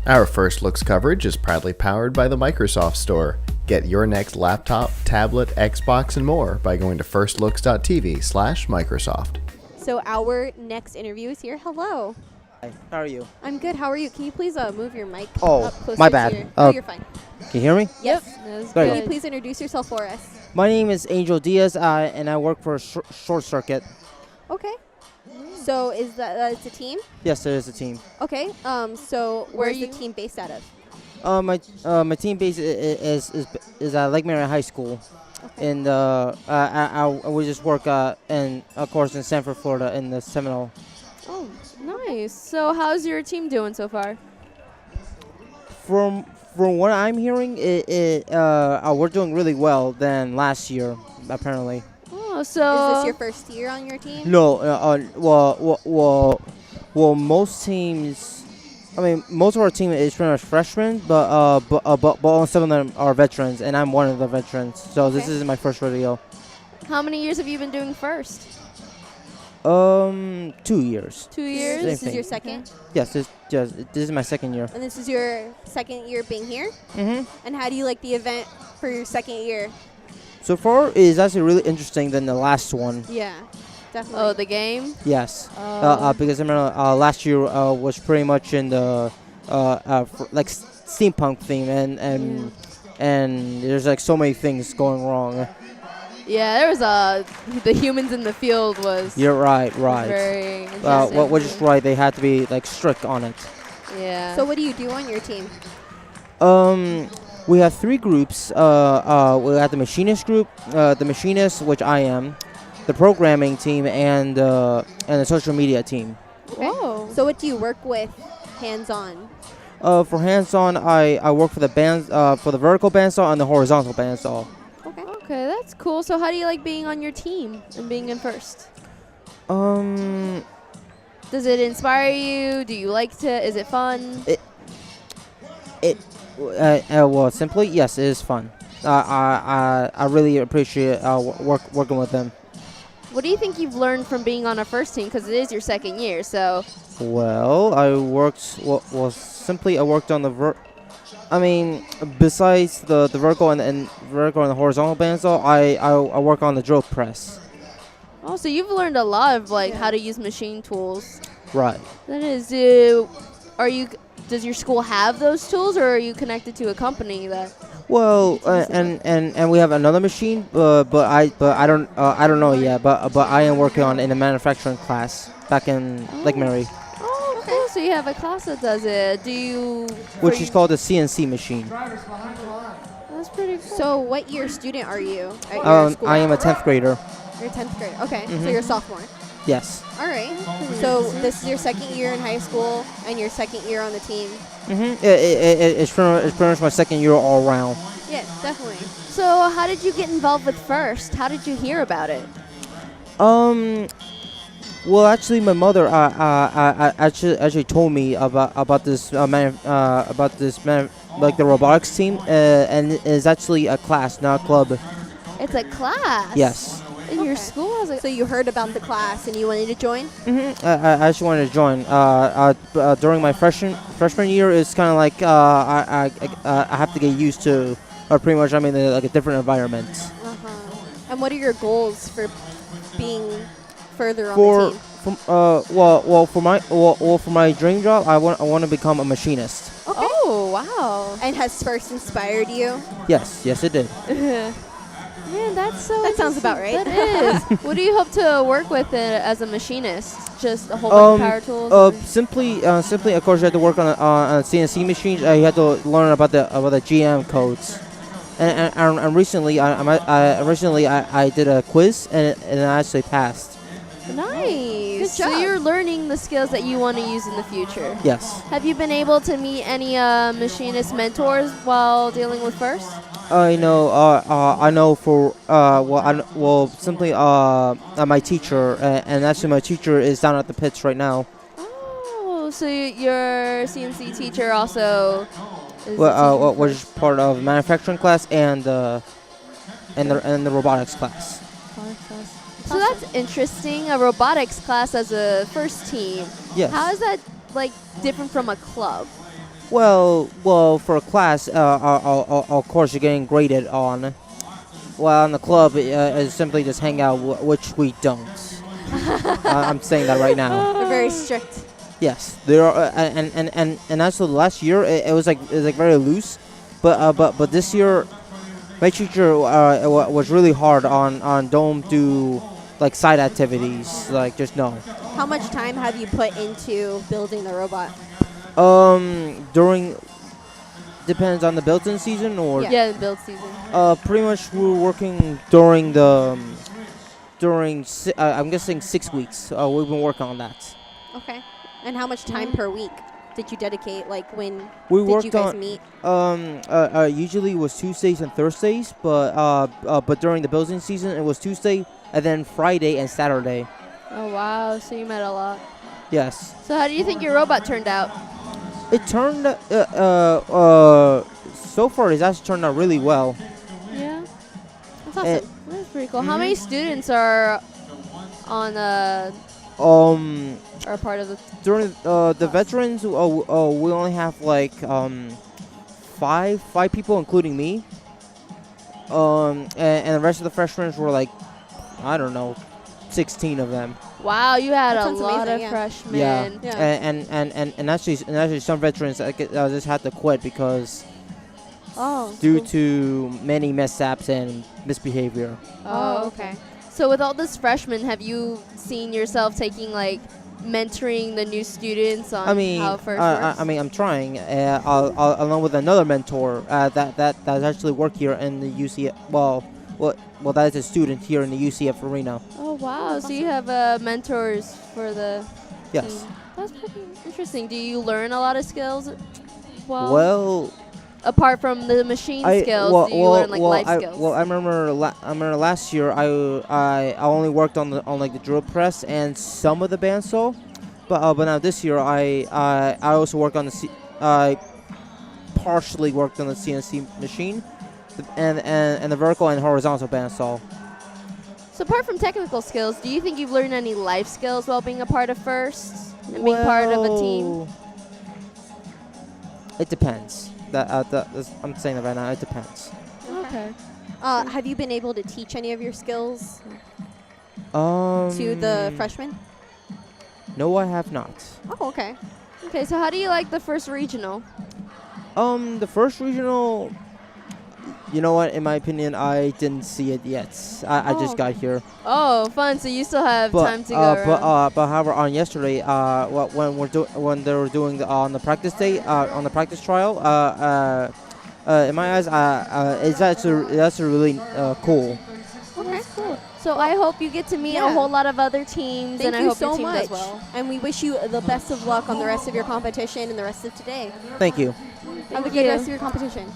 Our First Looks coverage is proudly powered by the Microsoft Store. Get your next laptop, tablet, Xbox, and more by going to firstlooks.tv/Microsoft. So our next interview is here. Hello. Hi, how are you? I'm good. How are you? Can you please move your mic Oh, up closer my bad. to your... Oh, you're fine. Can you hear me? Yes. Great. Can you please introduce yourself for us? My name is Angel Diaz, and I work for Short Circuit. Okay. So is that it's a team? Yes, there is a team. Okay. So where's the team based out of? My team base is at Lake Mary High School, Okay. and we just work in of course in Sanford, Florida, in the Seminole. Oh, nice. So how's your team doing so far? From what I'm hearing, we're doing really well than last year, apparently. Oh, so Is this your first year on your team? No, well, most teams. I mean, most of our team is pretty much freshmen, but some of them are veterans, and I'm one of the veterans. So this Okay. is my first rodeo. how many years have you been doing first? 2 years. 2 years? Same This is thing. your second? Yes, this is my second year. And this is your second year being here? Mm-hmm. And how do you like the event for your second year? So far, it is actually really interesting than the last one. Yeah, definitely. Oh, the game? Yes, Oh. because I remember last year was pretty much in the like steampunk theme, and there's like so many things going wrong. Yeah, there was the humans in the field was You're right. very interesting. What is right? They had to be like strict on it. Yeah. So what do you do on your team? We have 3 groups. We have the Machinist group, the Machinist, which I am, the programming team, and the social media team. Whoa. So what do you work with hands-on? For hands-on, I work for the bands, for the vertical bandsaw and the horizontal bandsaw. Okay. Okay, that's cool. So how do you like being on your team and being in first? Does it inspire you? Do you like to? Is it fun? Well, simply, yes, it is fun. I really appreciate working with them. What do you think you've learned from being on a first team? Because it is your second year, so. Well, I worked on the besides the vertical and vertical and the horizontal bandsaw, I work on the drill press. Oh, so you've learned a lot of how to use machine tools. Right. That is, does your school have those tools, or are you connected to a company that? Well, and we have another machine, but I don't know yet. But I am working on in a manufacturing class back in Lake Mary, Oh, cool. So you have a class that does it. Do you? which is called the CNC machine. That's pretty cool. So what year student are you at your school? I am a 10th grader. You're 10th grade. Okay. So Mhm. you're a sophomore. Yes. All right. So this is your second year in high school and your second year on the team. It's pretty much my second year all around. Yeah, definitely. So how did you get involved with FIRST? How did you hear about it? Well, actually, my mother actually told me about this like the robotics team, and it's actually a class, not a club. It's a class. Yes. In your school? So you heard about the class and you wanted to join? I actually wanted to join. During my freshman year, it's kind of like I have to get used to, pretty much. I mean, like a different environment. And what are your goals for being further on For the team? for my dream job, I want to become a machinist. Okay. Oh, wow. And has FIRST inspired you? Yes, it did. Man, that's so. That sounds about right. That is. What do you hope to work with as a machinist? Just a whole bunch of power tools? or- Simply, of course, you have to work on CNC machines. You have to learn about the GM codes. And recently, I did a quiz and I actually passed. Nice. Good So job. you're learning the skills that you want to use in the future. Yes. Have you been able to meet any machinist mentors while dealing with FIRST? I know for simply my teacher, and actually my teacher is down at the pits right now. Oh, so your CNC teacher also is Was part of manufacturing class and the robotics class. So that's interesting. A robotics class as a first team. Yes. How is that different from a club? Well, for a class, of course, you're getting graded on. Well, on the club, is simply just hang out, which we don't. I'm saying that right now. They're very strict. Yes, there are, and as for the last year, it was like very loose, but this year, my teacher was really hard on don't do like side activities, like just no. How much time have you put into building the robot? During depends on the built-in season or Yeah, the build season. pretty much we were working during the I'm guessing 6 weeks. We've been working on that. Okay. And how much time per week did you dedicate? Like when We did worked you guys on meet? usually it was Tuesdays and Thursdays, but during the building season it was Tuesday and then Friday and Saturday. Oh wow, so you met a lot. Yes. So how do you think your robot turned out? It turned so far it's actually turned out really well. Yeah, That's awesome. that's pretty cool. How many students are on are part of the? During the veterans, we only have like five people, including me. And the rest of the freshmen were like, I don't know, 16 of them. Wow, you had That a sounds lot amazing, of yeah. freshmen. Yeah. And actually some veterans just had to quit because Oh. due to many mishaps and misbehavior. Oh, okay. So with all this freshmen, have you seen yourself taking like mentoring the new students on I mean, how FIRST works? I'm trying, along with another mentor that actually work here in the UCF. Well, that is a student here in the UCF arena. Oh wow! So you have mentors for the Yes. team. That's pretty interesting. Do you learn a lot of skills? Well, Apart from the machine skills, do you learn like life skills? I remember last year I only worked on like the drill press and some of the bandsaw, but now this year I also work on the I partially worked on the CNC machine, and the vertical and horizontal bandsaw. So apart from technical skills, do you think you've learned any life skills while being a part of FIRST and being part of a team? It depends. I'm saying that right now. It depends. Okay. Have you been able to teach any of your skills to the freshmen? No, I have not. Oh, okay. Okay, so how do you like the first regional? The first regional, you know what? In my opinion, I didn't see it yet. I just got here. Oh, fun! So you still have time to go around. But however, on yesterday, when they were doing on the practice day, on the practice trial, in my eyes, it's actually really cool. Okay, cool. So I hope you get to meet a whole lot of other teams, Thank and I you hope so your team much. does well. And we wish you the best of luck on the rest of your competition and the rest of today. Thank you. Have a good rest of your competition.